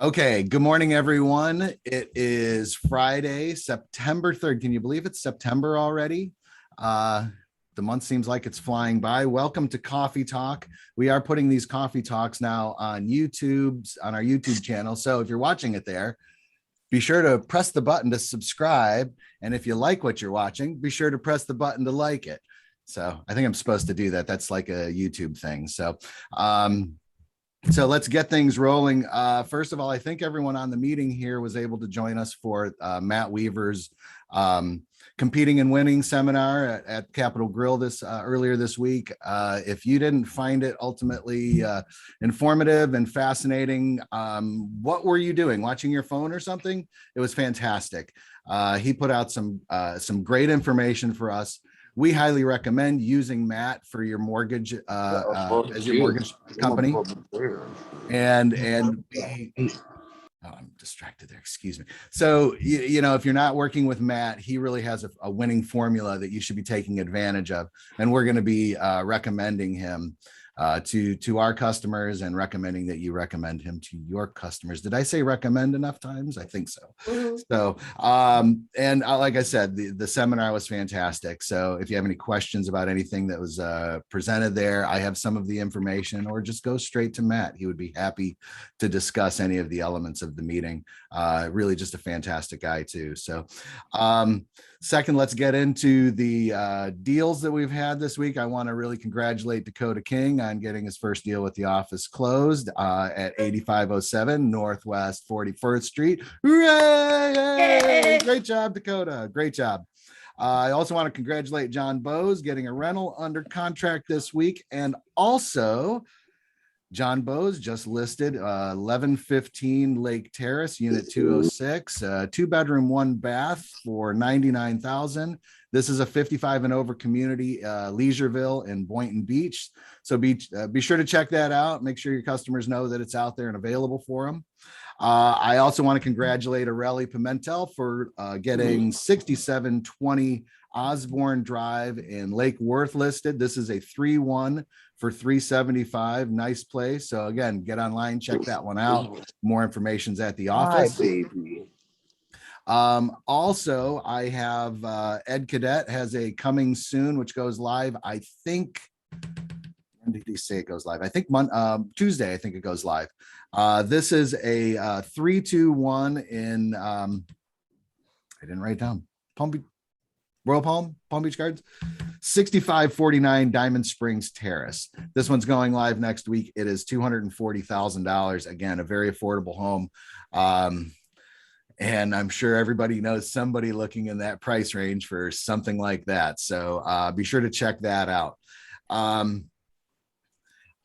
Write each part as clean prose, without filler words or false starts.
Okay, good morning, everyone. It is Friday, September 3rd. Can you believe it's September already? Uh, the month seems like it's flying by. Welcome to Coffee Talk. We are putting these coffee talks now on on our YouTube channel. So if you're watching it there, be sure to press the button to subscribe. And if you like what you're watching, be sure to press the button to like it. So I think I'm supposed to do that. That's like a YouTube thing. So let's get things rolling. First of all, I think everyone on the meeting here was able to join us for Matt Weaver's Competing and Winning seminar at Capitol Grill earlier this week. If you didn't find it ultimately informative and fascinating, what were you doing? Watching your phone or something? It was fantastic. He put out some great information for us. We highly recommend using Matt for your mortgage as your mortgage company. I'm distracted there. Excuse me. So, if you're not working with Matt, he really has a winning formula that you should be taking advantage of. And we're going to be recommending him to our customers and recommending that you recommend him to your customers. Did I say recommend enough times? I think so. Mm-hmm. So, like I said, the seminar was fantastic. So if you have any questions about anything that was presented there, I have some of the information, or just go straight to Matt. He would be happy to discuss any of the elements of the meeting. Really just a fantastic guy too. So, second, let's get into the deals that we've had this week. I want to really congratulate Dakota King on getting his first deal with the office closed at 8507 Northwest 41st Street. Hooray! Great job, Dakota. Great job. I also want to congratulate John Bowes getting a rental under contract this week. And also, John Bowes just listed 1115 Lake Terrace, Unit 206, 2-bedroom, 1-bath for $99,000. This is a 55 and over community, Leisureville in Boynton Beach. So be sure to check that out. Make sure your customers know that it's out there and available for them. I also want to congratulate Aurelie Pimentel for getting 6720 Osborne Drive in Lake Worth listed. This is a 3-1 for $375. Nice place. So again, get online, check that one out. More information's at the office. Hi, baby. Also, I have Ed Cadet has a coming soon, which goes live. I think, when did he say it goes live? I think Tuesday, I think it goes live. This is a 3-2-1 in, I didn't write down, Royal Palm Beach Gardens, 6549 Diamond Springs Terrace. This one's going live next week. It is $240,000. Again, a very affordable home. And I'm sure everybody knows somebody looking in that price range for something like that. So be sure to check that out. I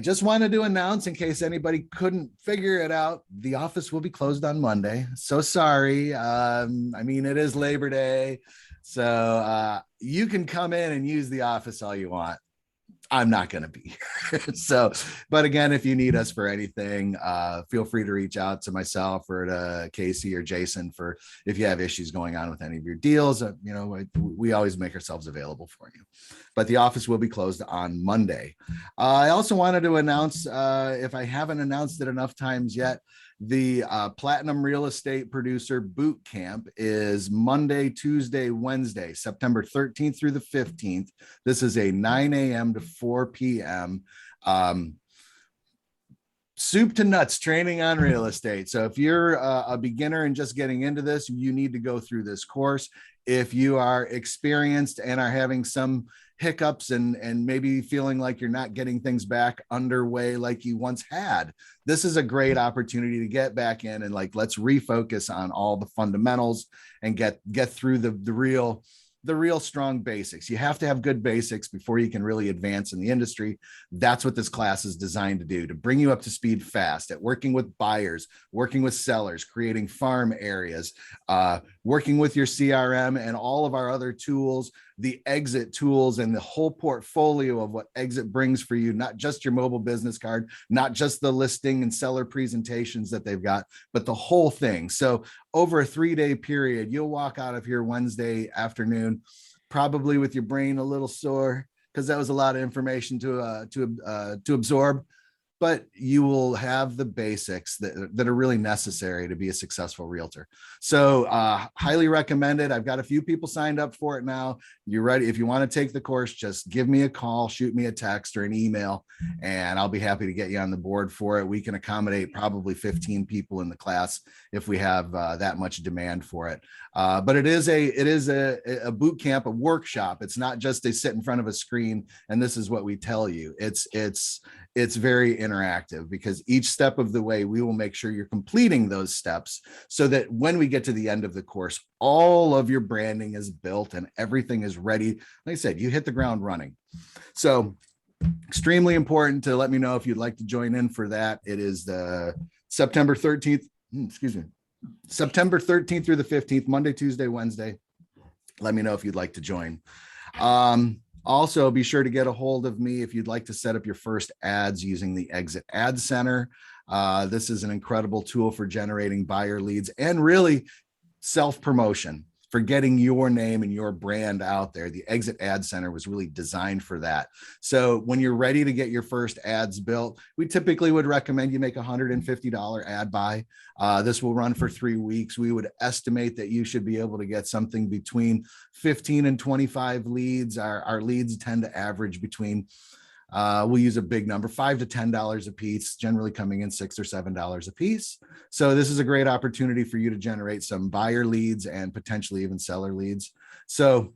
just wanted to announce, in case anybody couldn't figure it out, the office will be closed on Monday. So sorry. I mean, it is Labor Day. So you can come in and use the office all you want. I'm not going to be here. So, but again, if you need us for anything, feel free to reach out to myself or to Casey or Jason for if you have issues going on with any of your deals. We always make ourselves available for you. But the office will be closed on Monday. I also wanted to announce, if I haven't announced it enough times yet, the Platinum Real Estate Producer Boot Camp is Monday, Tuesday, Wednesday, September 13th through the 15th. This is a 9 a.m. to 4 p.m. Soup to nuts training on real estate. So if you're a beginner and just getting into this, you need to go through this course. If you are experienced and are having some hiccups and maybe feeling like you're not getting things back underway like you once had, this is a great opportunity to get back in and let's refocus on all the fundamentals and get through the real strong basics. You have to have good basics before you can really advance in the industry. That's what this class is designed to do, to bring you up to speed fast at working with buyers, working with sellers, creating farm areas, working with your CRM and all of our other tools, the exit tools and the whole portfolio of what exit brings for you, not just your mobile business card, not just the listing and seller presentations that they've got, but the whole thing. So over a 3-day period, you'll walk out of here Wednesday afternoon, probably with your brain a little sore because that was a lot of information to absorb. but you will have the basics that are really necessary to be a successful realtor. So highly recommended. I've got a few people signed up for it now. You're ready. If you want to take the course, just give me a call, shoot me a text or an email, and I'll be happy to get you on the board for it. We can accommodate probably 15 people in the class if we have that much demand for it. But it is a boot camp, a workshop. It's not just they sit in front of a screen and this is what we tell you. It's very interactive, because each step of the way we will make sure you're completing those steps so that when we get to the end of the course, all of your branding is built and everything is ready. Like I said, you hit the ground running. So extremely important to let me know if you'd like to join in for that. It is the September 13th, September 13th through the 15th, Monday, Tuesday, Wednesday. Let me know if you'd like to join. Also, be sure to get a hold of me if you'd like to set up your first ads using the Exit Ad Center. This is an incredible tool for generating buyer leads and really self-promotion, for getting your name and your brand out there. The Exit Ad Center was really designed for that. So when you're ready to get your first ads built, we typically would recommend you make a $150 ad buy. This will run for 3 weeks. We would estimate that you should be able to get something between 15 and 25 leads. Our leads tend to average between we'll use a big number, $5 to $10 a piece, generally coming in $6 or $7 a piece. So this is a great opportunity for you to generate some buyer leads and potentially even seller leads. So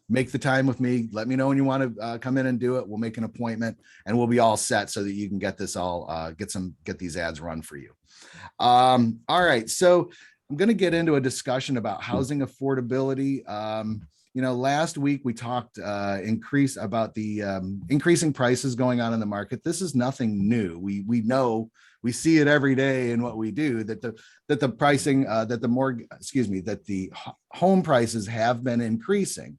make the time with me. Let me know when you want to come in and do it. We'll make an appointment and we'll be all set so that you can get this all, get these ads run for you. All right. So I'm going to get into a discussion about housing affordability. Last week we talked about the increasing prices going on in the market. This is nothing new. We know, we see it every day in what we do, that the pricing, that the home prices have been increasing.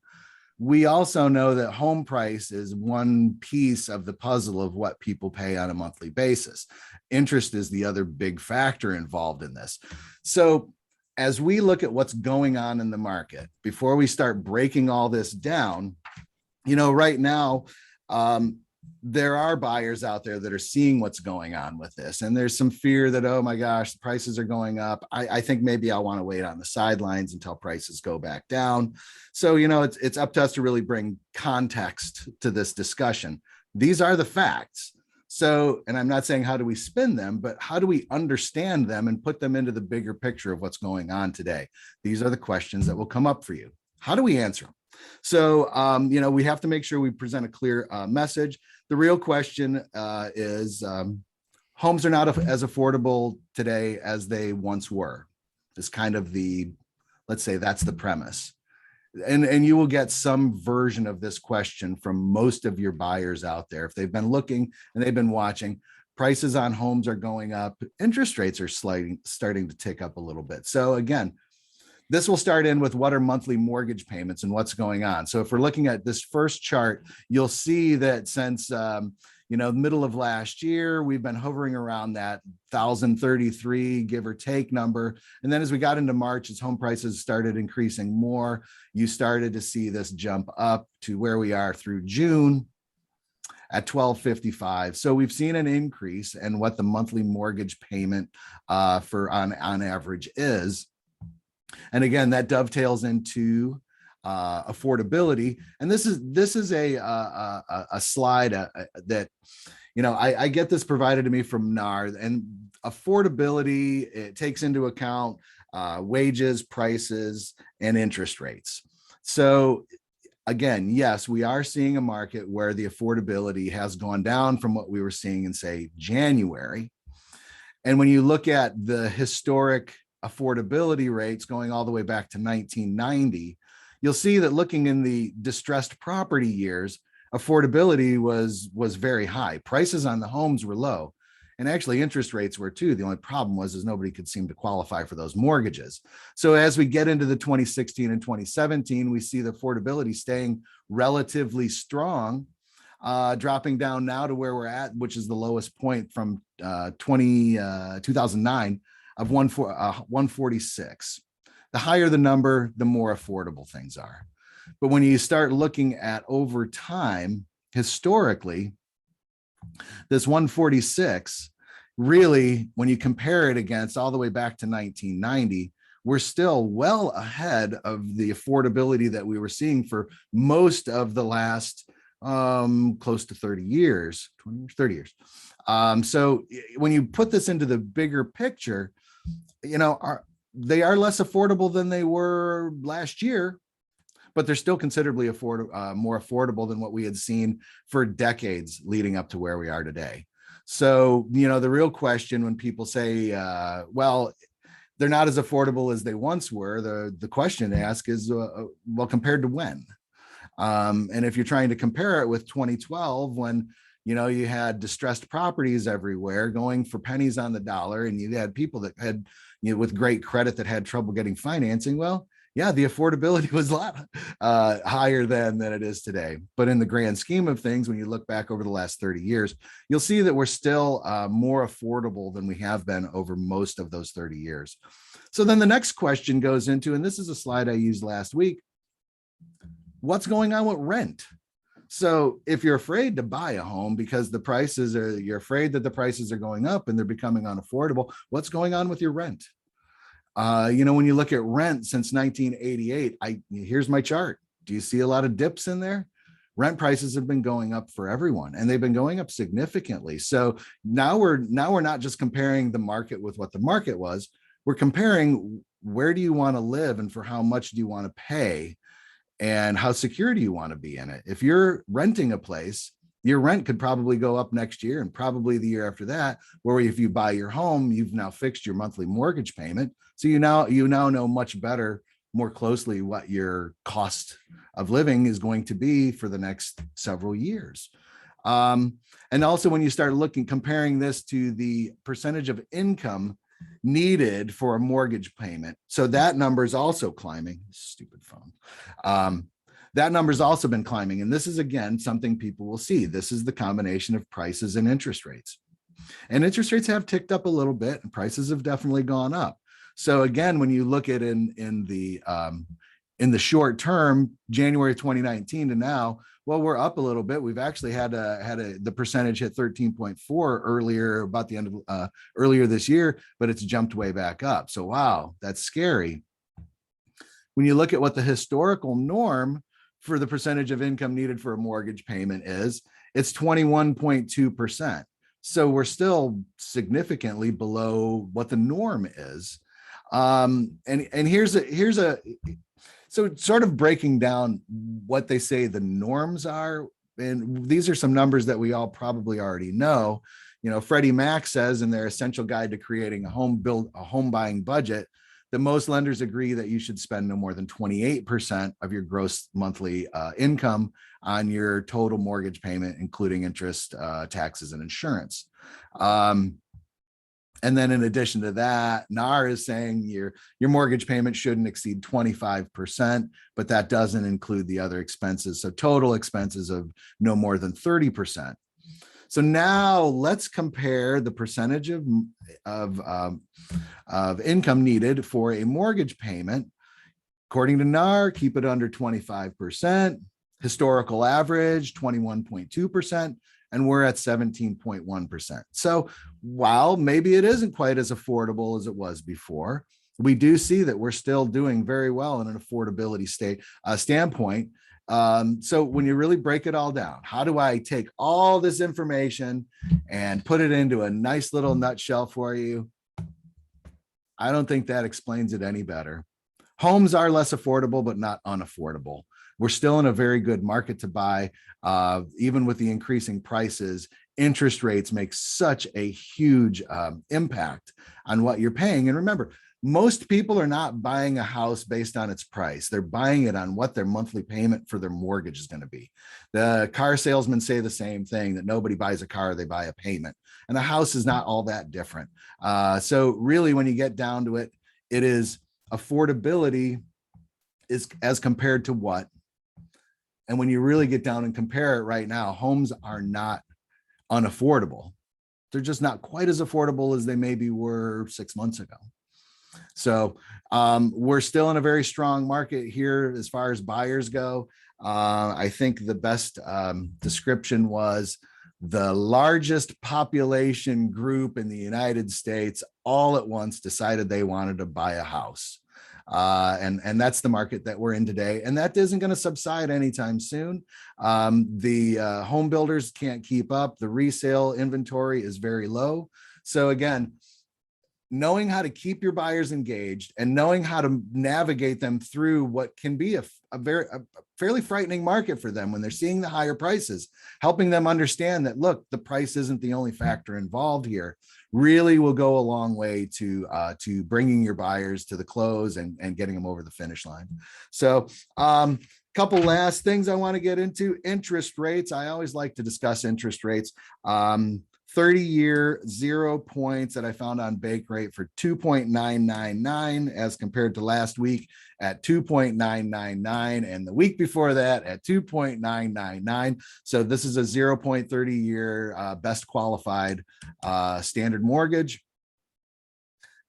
We also know that home price is one piece of the puzzle of what people pay on a monthly basis. Interest is the other big factor involved in this. So as we look at what's going on in the market, before we start breaking all this down, right now, there are buyers out there that are seeing what's going on with this. And there's some fear that, oh my gosh, the prices are going up. I think maybe I want to wait on the sidelines until prices go back down. So, it's up to us to really bring context to this discussion. These are the facts. So, and I'm not saying how do we spin them, but how do we understand them and put them into the bigger picture of what's going on today? These are the questions that will come up for you. How do we answer them? So, we have to make sure we present a clear message. The real question is homes are not as affordable today as they once were. It's kind of let's say that's the premise. And you will get some version of this question from most of your buyers out there. If they've been looking and they've been watching, prices on homes are going up, interest rates are starting to tick up a little bit. So again, this will start in with what are monthly mortgage payments and what's going on. So if we're looking at this first chart, you'll see that since the middle of last year, we've been hovering around that 1,033 give or take number. And then as we got into March, as home prices started increasing more, you started to see this jump up to where we are through June at 1,255. So we've seen an increase in what the monthly mortgage payment on average is. And again, that dovetails into affordability. And this is a slide that, I get this provided to me from NAR, and affordability, it takes into account wages, prices, and interest rates. So again, yes, we are seeing a market where the affordability has gone down from what we were seeing in, say, January. And when you look at the historic affordability rates going all the way back to 1990, you'll see that looking in the distressed property years, affordability was very high. Prices on the homes were low. And actually interest rates were too. The only problem was nobody could seem to qualify for those mortgages. So as we get into the 2016 and 2017, we see the affordability staying relatively strong, dropping down now to where we're at, which is the lowest point from 2009 of 146. The higher the number, the more affordable things are. But when you start looking at over time, historically, This 146, really, when you compare it against all the way back to 1990, we're still well ahead of the affordability that we were seeing for most of the last close to 30 years, 20 years, 30 years. So when you put this into the bigger picture, they are less affordable than they were last year, but they're still considerably more affordable than what we had seen for decades leading up to where we are today. So, the real question when people say, well, they're not as affordable as they once were, the question to ask is, well, compared to when? And if you're trying to compare it with 2012, when you had distressed properties everywhere going for pennies on the dollar, and you had people that had, with great credit that had trouble getting financing, well, yeah, the affordability was a lot higher than it is today. But in the grand scheme of things, when you look back over the last 30 years, you'll see that we're still more affordable than we have been over most of those 30 years. So then the next question goes into, and this is a slide I used last week, what's going on with rent? So if you're afraid to buy a home because you're afraid that the prices are going up and they're becoming unaffordable, what's going on with your rent? When you look at rent since 1988, here's my chart. Do you see a lot of dips in there? Rent prices have been going up for everyone, and they've been going up significantly. So now we're not just comparing the market with what the market was. We're comparing, where do you want to live and for how much do you want to pay, and how secure do you want to be in it? If you're renting a place, your rent could probably go up next year and probably the year after that. Where if you buy your home, you've now fixed your monthly mortgage payment. So you now know much better, more closely, what your cost of living is going to be for the next several years. And also when you start comparing this to the percentage of income needed for a mortgage payment. So that number is also climbing. Stupid phone. That number's also been climbing. And this is, again, something people will see. This is the combination of prices and interest rates. And interest rates have ticked up a little bit, and prices have definitely gone up. So again, when you look at in the short term, January 2019 to now, well, we're up a little bit. We've actually had the percentage hit 13.4 earlier, about the end of earlier this year, but it's jumped way back up. So wow, that's scary. When you look at what the historical norm for the percentage of income needed for a mortgage payment is, it's 21.2%. So we're still significantly below what the norm is. And here's so sort of breaking down what they say the norms are. And these are some numbers that we all probably already know. Freddie Mac says in their Essential Guide to Creating a Home Buying Budget, that most lenders agree that you should spend no more than 28% of your gross monthly income on your total mortgage payment, including interest, taxes, and insurance. And then in addition to that, NAR is saying your mortgage payment shouldn't exceed 25%, but that doesn't include the other expenses. So total expenses of no more than 30%. So now let's compare the percentage of income needed for a mortgage payment. According to NAR, keep it under 25%, historical average 21.2%, and we're at 17.1%. So while maybe it isn't quite as affordable as it was before, we do see that we're still doing very well in an affordability standpoint. So when you really break it all down, how do I take all this information and put it into a nice little nutshell for you? I don't think that explains it any better. Homes are less affordable, but not unaffordable. We're still in a very good market to buy. Even with the increasing prices, interest rates make such a huge impact on what you're paying. And remember, most people are not buying a house based on its price. They're buying it on what their monthly payment for their mortgage is going to be. The car salesmen say the same thing, that nobody buys a car, they buy a payment. And a house is not all that different. So really, when you get down to it, it is affordability is as compared to what? And when you really get down and compare it right now, homes are not unaffordable. They're just not quite as affordable as they maybe were 6 months ago. So we're still in a very strong market here as far as buyers go. I think the best description was the largest population group in the United States all at once decided they wanted to buy a house. And that's the market that we're in today. And that isn't going to subside anytime soon. The home builders can't keep up. The resale inventory is very low. So again, knowing how to keep your buyers engaged and knowing how to navigate them through what can be a fairly frightening market for them when they're seeing the higher prices, helping them understand that, look, the price isn't the only factor involved here, really will go a long way to bringing your buyers to the close and getting them over the finish line. So couple last things I want to get into: interest rates. I always like to discuss interest rates. 30-year 0 points that I found on Bake Rate for 2.999 as compared to last week at 2.999 and the week before that at 2.999. So this is a 0.30-year best qualified standard mortgage.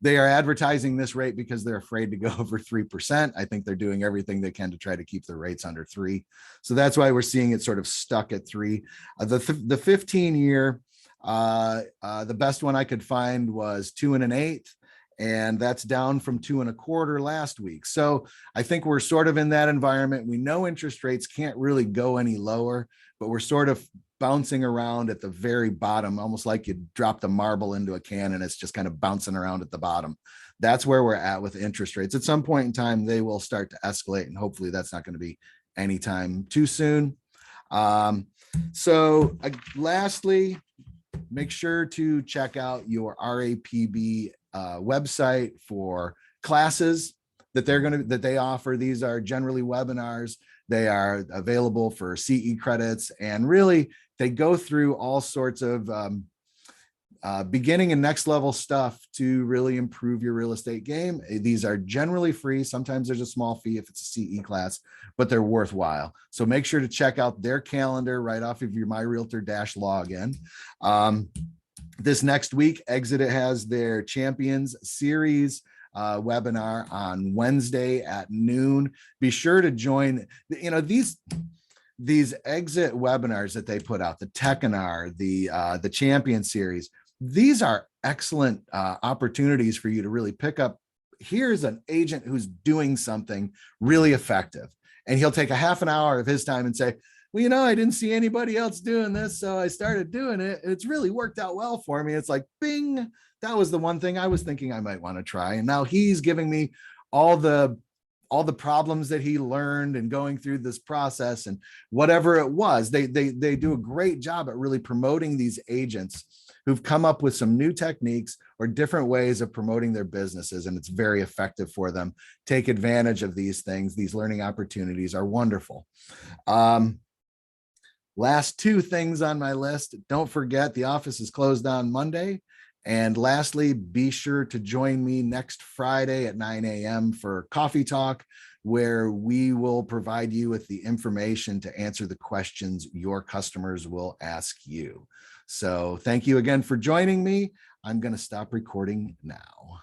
They are advertising this rate because they're afraid to go over 3%. I think they're doing everything they can to try to keep the rates under 3. So that's why we're seeing it sort of stuck at 3. The 15-year, the best one I could find was 2 1/8, and that's down from 2 1/4 last week. So I think we're sort of in that environment. We know interest rates can't really go any lower, but we're sort of bouncing around at the very bottom, almost like you dropped a marble into a can and it's just kind of bouncing around at the bottom. That's where we're at with interest rates. At some point in time, they will start to escalate, and hopefully that's not going to be anytime too soon. Lastly, make sure to check out your RAPB website for classes that they offer. These are generally webinars. They are available for CE credits, and really they go through all sorts of beginning and next level stuff to really improve your real estate game. These are generally free. Sometimes there's a small fee if it's a CE class, but they're worthwhile. So make sure to check out their calendar right off of your MyRealtor login. This next week, Exit has their Champions Series webinar on Wednesday at noon. Be sure to join. These Exit webinars that they put out, the Techinar, the Champion Series. These are excellent opportunities for you to really pick up. Here's an agent who's doing something really effective, and he'll take a half an hour of his time and say, well, I didn't see anybody else doing this, so I started doing it. It's really worked out well for me. It's like, bing, that was the one thing I was thinking I might want to try. And now he's giving me all the problems that he learned and going through this process and whatever it was. They do a great job at really promoting these agents who've come up with some new techniques or different ways of promoting their businesses, and it's very effective for them. Take advantage of these things. These learning opportunities are wonderful. Last 2 things on my list. Don't forget, the office is closed on Monday. And lastly, be sure to join me next Friday at 9 a.m. for Coffee Talk, where we will provide you with the information to answer the questions your customers will ask you. So thank you again for joining me. I'm going to stop recording now.